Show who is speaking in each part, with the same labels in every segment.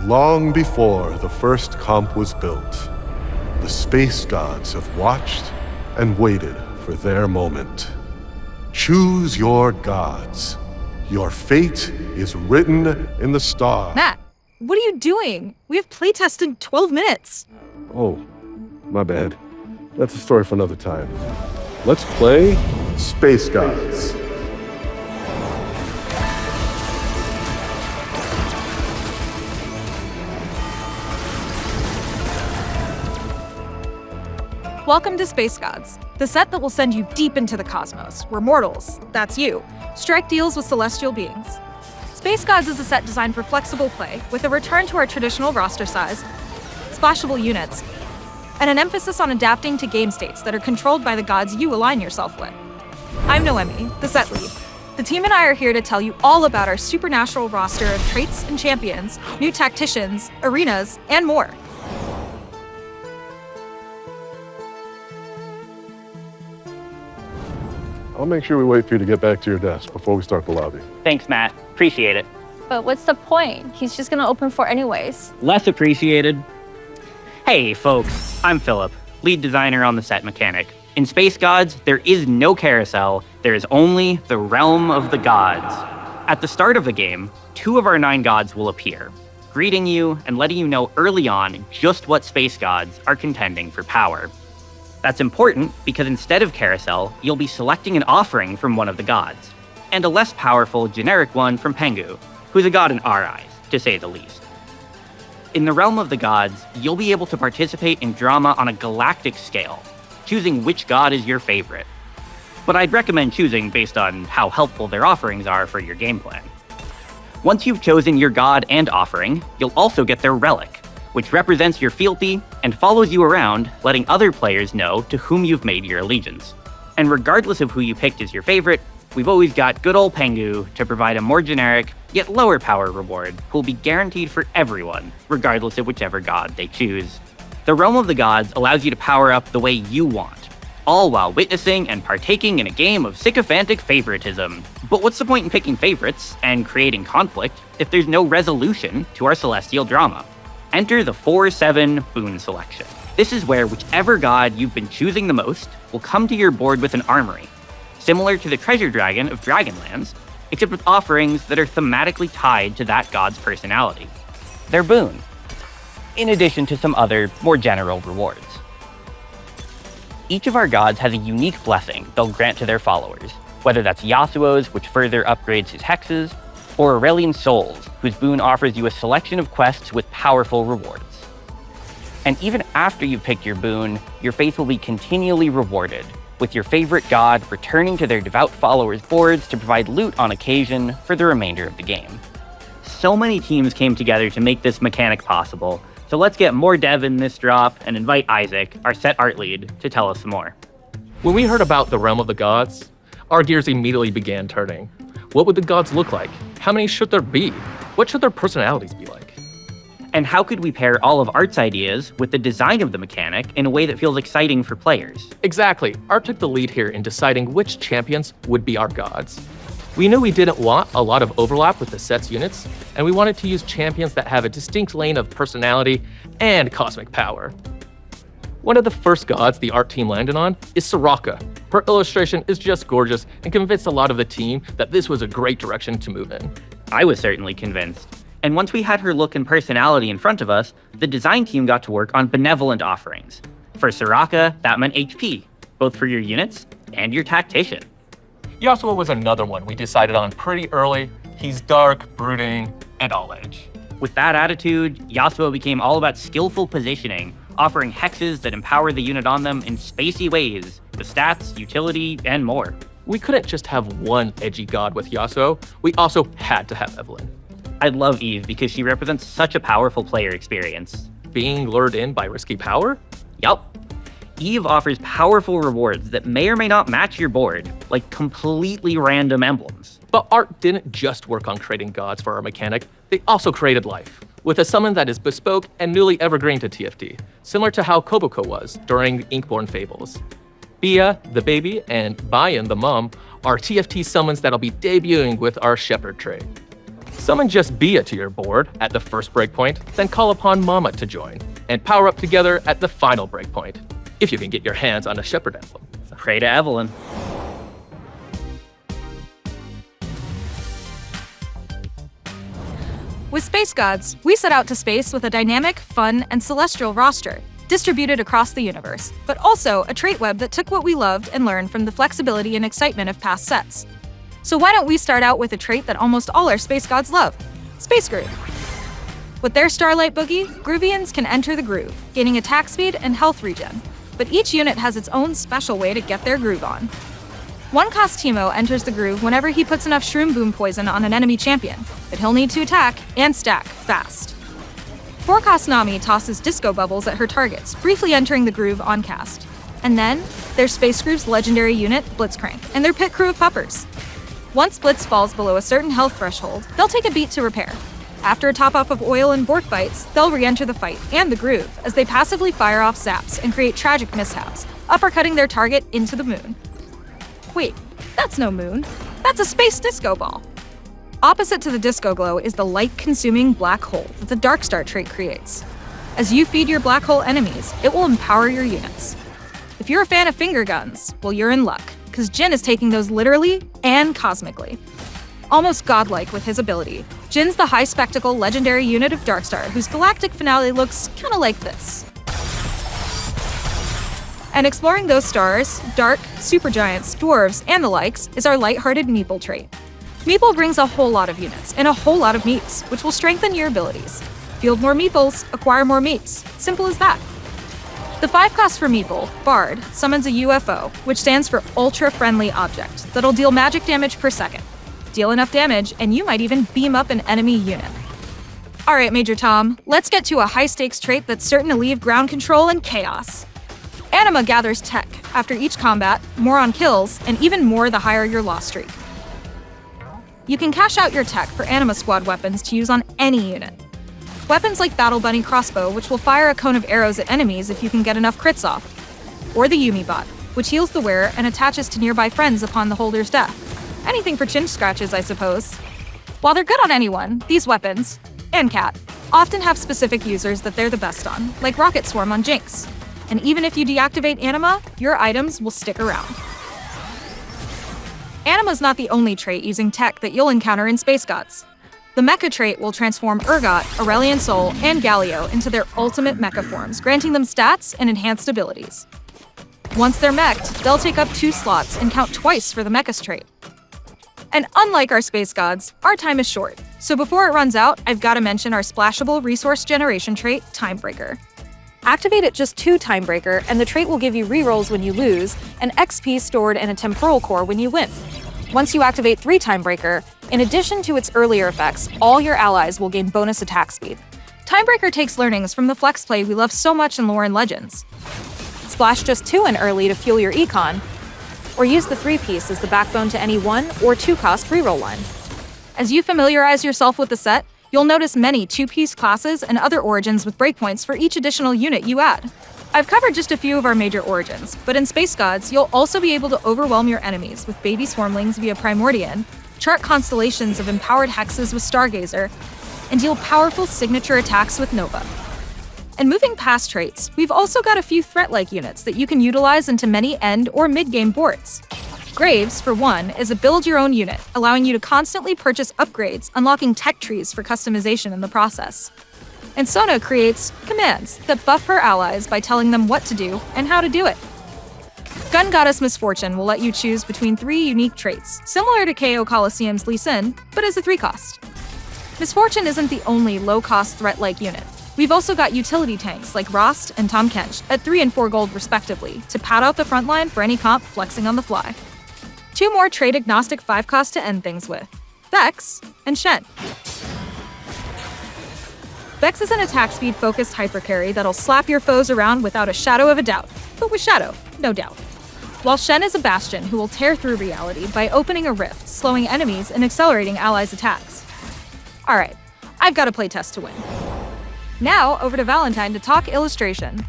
Speaker 1: Long before the first comp was built, the space gods have watched and waited for their moment. Choose your gods. Your fate is written in the stars.
Speaker 2: Matt, what are you doing? We have playtest in 12 minutes.
Speaker 1: Oh, my bad. That's a story for another time. Let's play Space Gods.
Speaker 2: Welcome to Space Gods, the set that will send you deep into the cosmos, where mortals, that's you, strike deals with celestial beings. Space Gods is a set designed for flexible play, with a return to our traditional roster size, splashable units, and an emphasis on adapting to game states that are controlled by the gods you align yourself with. I'm Noemi, the set lead. The team and I are here to tell you all about our supernatural roster of traits and champions, new tacticians, arenas, and more.
Speaker 1: I'll make sure we wait for you to get back to your desk before we start the lobby.
Speaker 3: Thanks, Matt. Appreciate it.
Speaker 4: But what's the point? He's just gonna open for anyways.
Speaker 3: Less appreciated. Hey, folks. I'm Philip, lead designer on the set mechanic. In Space Gods, there is no carousel. There is only the realm of the gods. At the start of the game, 2 of our 9 gods will appear, greeting you and letting you know early on just what space gods are contending for power. That's important because instead of carousel, you'll be selecting an offering from one of the gods, and a less powerful generic one from Pengu, who's a god in our eyes, to say the least. In the realm of the gods, you'll be able to participate in drama on a galactic scale, choosing which god is your favorite. But I'd recommend choosing based on how helpful their offerings are for your game plan. Once you've chosen your god and offering, you'll also get their relic, which represents your fealty and follows you around, letting other players know to whom you've made your allegiance. And regardless of who you picked as your favorite, we've always got good old Pengu to provide a more generic, yet lower power reward, who will be guaranteed for everyone, regardless of whichever god they choose. The Realm of the Gods allows you to power up the way you want, all while witnessing and partaking in a game of sycophantic favoritism. But what's the point in picking favorites and creating conflict if there's no resolution to our celestial drama? Enter the 4/7 boon selection. This is where whichever god you've been choosing the most will come to your board with an armory, similar to the Treasure Dragon of Dragonlands, except with offerings that are thematically tied to that god's personality. They're boon, in addition to some other, more general rewards. Each of our gods has a unique blessing they'll grant to their followers, whether that's Yasuo's, which further upgrades his hexes, or Aurelian Soul's, whose boon offers you a selection of quests with powerful rewards. And even after you've picked your boon, your faith will be continually rewarded, with your favorite god returning to their devout followers' boards to provide loot on occasion for the remainder of the game. So many teams came together to make this mechanic possible, so let's get more dev in this drop and invite Isaac, our set art lead, to tell us some more.
Speaker 5: When we heard about the Realm of the Gods, our gears immediately began turning. What would the gods look like? How many should there be? What should their personalities be like?
Speaker 3: And how could we pair all of Art's ideas with the design of the mechanic in a way that feels exciting for players?
Speaker 5: Exactly. Art took the lead here in deciding which champions would be our gods. We knew we didn't want a lot of overlap with the set's units, and we wanted to use champions that have a distinct lane of personality and cosmic power. One of the first gods the art team landed on is Soraka. Her illustration is just gorgeous and convinced a lot of the team that this was a great direction to move in.
Speaker 3: I was certainly convinced. And once we had her look and personality in front of us, the design team got to work on benevolent offerings. For Soraka, that meant HP, both for your units and your tactician.
Speaker 5: Yasuo was another one we decided on pretty early. He's dark, brooding, and all edge.
Speaker 3: With that attitude, Yasuo became all about skillful positioning, offering hexes that empower the unit on them in spacey ways, with stats, utility, and more.
Speaker 5: We couldn't just have one edgy god with Yasuo, we also had to have Evelyn.
Speaker 3: I love Eve because she represents such a powerful player experience.
Speaker 5: Being lured in by risky power?
Speaker 3: Yup. Eve offers powerful rewards that may or may not match your board, like completely random emblems.
Speaker 5: But Art didn't just work on creating gods for our mechanic, they also created life, with a summon that is bespoke and newly evergreen to TFT, similar to how Koboko was during Inkborn Fables. Bia, the baby, and Bayan, the mom, are TFT summons that'll be debuting with our Shepherd trait. Summon just Bia to your board at the first breakpoint, then call upon Mama to join, and power up together at the final breakpoint, if you can get your hands on a Shepherd Emblem.
Speaker 3: Pray to Evelyn.
Speaker 2: With Space Gods, we set out to space with a dynamic, fun, and celestial roster, distributed across the universe, but also a trait web that took what we loved and learned from the flexibility and excitement of past sets. So why don't we start out with a trait that almost all our Space Gods love, Space Groove. With their Starlight Boogie, Groovians can enter the groove, gaining attack speed and health regen, but each unit has its own special way to get their groove on. One-cost Teemo enters the groove whenever he puts enough Shroom Boom poison on an enemy champion, but he'll need to attack and stack fast. 4-cost Nami tosses Disco Bubbles at her targets, briefly entering the groove on cast. And then, there's Space Groove's legendary unit, Blitzcrank, and their pit crew of puppers. Once Blitz falls below a certain health threshold, they'll take a beat to repair. After a top-off of oil and Bork bites, they'll re-enter the fight and the groove as they passively fire off zaps and create tragic mishaps, uppercutting their target into the moon. Wait, that's no moon. That's a space disco ball. Opposite to the disco glow is the light-consuming black hole that the Darkstar trait creates. As you feed your black hole enemies, it will empower your units. If you're a fan of finger guns, well, you're in luck, because Jin is taking those literally and cosmically. Almost godlike with his ability, Jin's the high-spectacle legendary unit of Darkstar whose galactic finale looks kinda like this. And exploring those stars, dark, supergiants, dwarves, and the likes is our lighthearted Meeple trait. Meeple brings a whole lot of units and a whole lot of meeps, which will strengthen your abilities. Field more Meeples, acquire more meeps. Simple as that. The 5-cost for Meeple, Bard, summons a UFO, which stands for Ultra Friendly Object, that'll deal magic damage per second. Deal enough damage, and you might even beam up an enemy unit. Alright, Major Tom, let's get to a high-stakes trait that's certain to leave ground control and chaos. Anima gathers tech after each combat, more on kills, and even more the higher your loss streak. You can cash out your tech for Anima Squad weapons to use on any unit. Weapons like Battle Bunny Crossbow, which will fire a cone of arrows at enemies if you can get enough crits off. Or the Yumi Bot, which heals the wearer and attaches to nearby friends upon the holder's death. Anything for chin scratches, I suppose. While they're good on anyone, these weapons, and Cat, often have specific users that they're the best on, like Rocket Swarm on Jinx. And even if you deactivate Anima, your items will stick around. Anima's not the only trait using tech that you'll encounter in Space Gods. The Mecha trait will transform Urgot, Aurelion Sol, and Galio into their ultimate mecha forms, granting them stats and enhanced abilities. Once they're mech'd, they'll take up 2 slots and count twice for the Mechas trait. And unlike our Space Gods, our time is short. So before it runs out, I've got to mention our splashable resource generation trait, Timebreaker. Activate at just 2 Timebreaker, and the trait will give you rerolls when you lose, and XP stored in a temporal core when you win. Once you activate 3 Timebreaker, in addition to its earlier effects, all your allies will gain bonus attack speed. Timebreaker takes learnings from the flex play we love so much in lore and legends. Splash just 2 in early to fuel your econ, or use the 3-piece as the backbone to any 1 or 2-cost reroll line. As you familiarize yourself with the set, you'll notice many 2-piece classes and other origins with breakpoints for each additional unit you add. I've covered just a few of our major origins, but in Space Gods, you'll also be able to overwhelm your enemies with baby swarmlings via Primordian, chart constellations of empowered hexes with Stargazer, and deal powerful signature attacks with Nova. And moving past traits, we've also got a few threat-like units that you can utilize into many end or mid-game boards. Graves, for one, is a build-your-own unit, allowing you to constantly purchase upgrades, unlocking tech trees for customization in the process. And Sona creates commands that buff her allies by telling them what to do and how to do it. Gun Goddess Misfortune will let you choose between 3 unique traits, similar to KO Coliseum's Lee Sin, but as a 3-cost. Misfortune isn't the only low-cost threat-like unit. We've also got utility tanks like Rost and Tahm Kench at 3 and 4 gold respectively to pad out the front line for any comp flexing on the fly. 2 more trait-agnostic 5-cost to end things with, Vex and Shen. Vex is an attack speed-focused hypercarry that'll slap your foes around without a shadow of a doubt, but with shadow, no doubt. While Shen is a bastion who will tear through reality by opening a rift, slowing enemies and accelerating allies' attacks. Alright, I've got a playtest to win. Now, over to Valentine to talk illustration.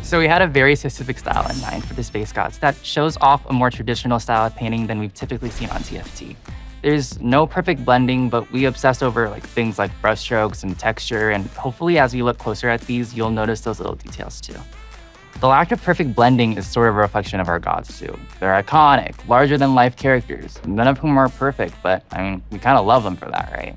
Speaker 6: So we had a very specific style in mind for the Space Gods that shows off a more traditional style of painting than we've typically seen on TFT. There's no perfect blending, but we obsess over things like brushstrokes and texture, and hopefully as you look closer at these, you'll notice those little details too. The lack of perfect blending is sort of a reflection of our gods too. They're iconic, larger-than-life characters, none of whom are perfect, but we kind of love them for that, right?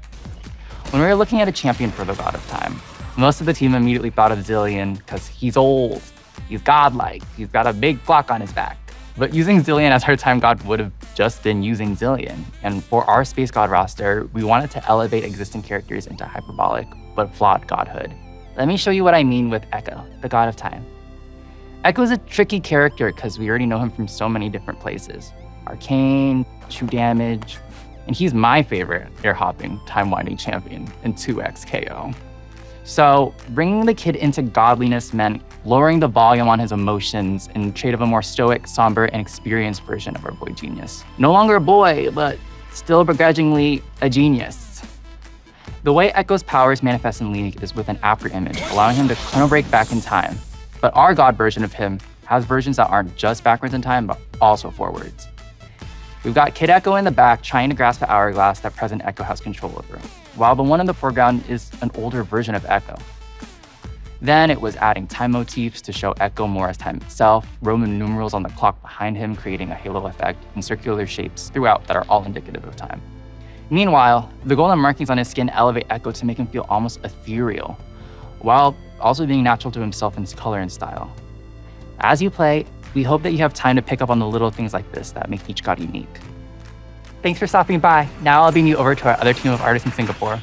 Speaker 6: When we were looking at a champion for the God of Time, most of the team immediately thought of Zilean because he's old, he's godlike, he's got a big flock on his back. But using Zilean as our time god would have just been using Zilean. And for our space god roster, we wanted to elevate existing characters into hyperbolic but flawed godhood. Let me show you what I mean with Echo, the god of time. Echo's a tricky character because we already know him from so many different places. Arcane, true damage, and he's my favorite air-hopping, time-winding champion in 2x KO. So bringing the kid into godliness meant lowering the volume on his emotions in trade of a more stoic, somber, and experienced version of our boy genius. No longer a boy, but still begrudgingly a genius. The way Echo's powers manifest in League is with an after image, allowing him to chrono break back in time. But our god version of him has versions that aren't just backwards in time, but also forwards. We've got Kid Echo in the back trying to grasp the hourglass that present Echo has control over, while the one in the foreground is an older version of Echo. Then it was adding time motifs to show Echo more as time itself, Roman numerals on the clock behind him creating a halo effect, and circular shapes throughout that are all indicative of time. Meanwhile, the golden markings on his skin elevate Echo to make him feel almost ethereal, while also being natural to himself in his color and style. As you play, we hope that you have time to pick up on the little things like this that make each god unique. Thanks for stopping by. Now I'll beam you over to our other team of artists in Singapore.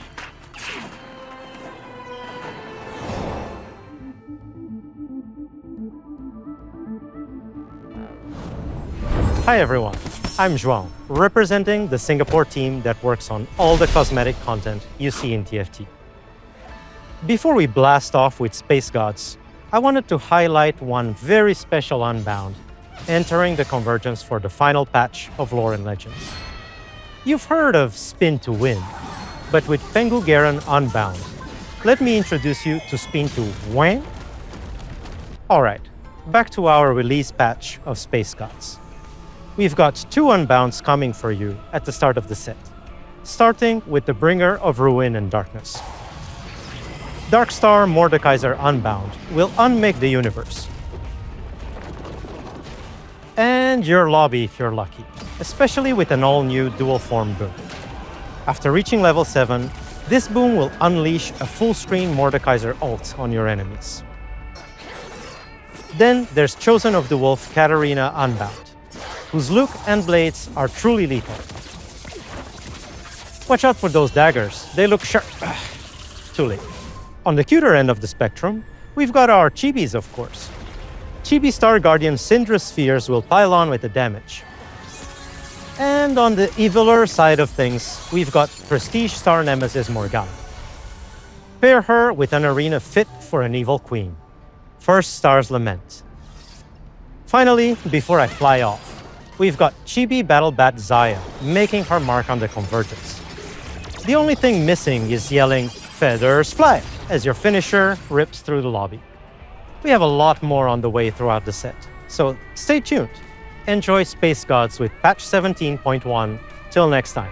Speaker 7: Hi everyone, I'm João, representing the Singapore team that works on all the cosmetic content you see in TFT. Before we blast off with Space Gods, I wanted to highlight one very special Unbound, entering the convergence for the final patch of Lore and Legends. You've heard of Spin to Win, but with Pengu Garen Unbound, let me introduce you to Spin to Win. Alright, back to our release patch of Space Gods. We've got 2 Unbounds coming for you at the start of the set, starting with the Bringer of Ruin and Darkness. Darkstar Mordekaiser Unbound will unmake the universe. And your lobby if you're lucky, especially with an all-new dual-form boon. After reaching level 7, this boon will unleash a full-screen Mordekaiser ult on your enemies. Then there's Chosen of the Wolf Katarina Unbound, whose look and blades are truly lethal. Watch out for those daggers, they look sharp. Too late. On the cuter end of the spectrum, we've got our Chibis, of course. Chibi Star Guardian Syndra Spheres will pile on with the damage. And on the eviler side of things, we've got Prestige Star Nemesis Morgana. Pair her with an arena fit for an evil queen, First Star's Lament. Finally, before I fly off, we've got Chibi Battle Bat Zaya making her mark on the convergence. The only thing missing is yelling, "Feathers fly!" as your finisher rips through the lobby. We have a lot more on the way throughout the set, so stay tuned. Enjoy Space Gods with patch 17.1. Till next time.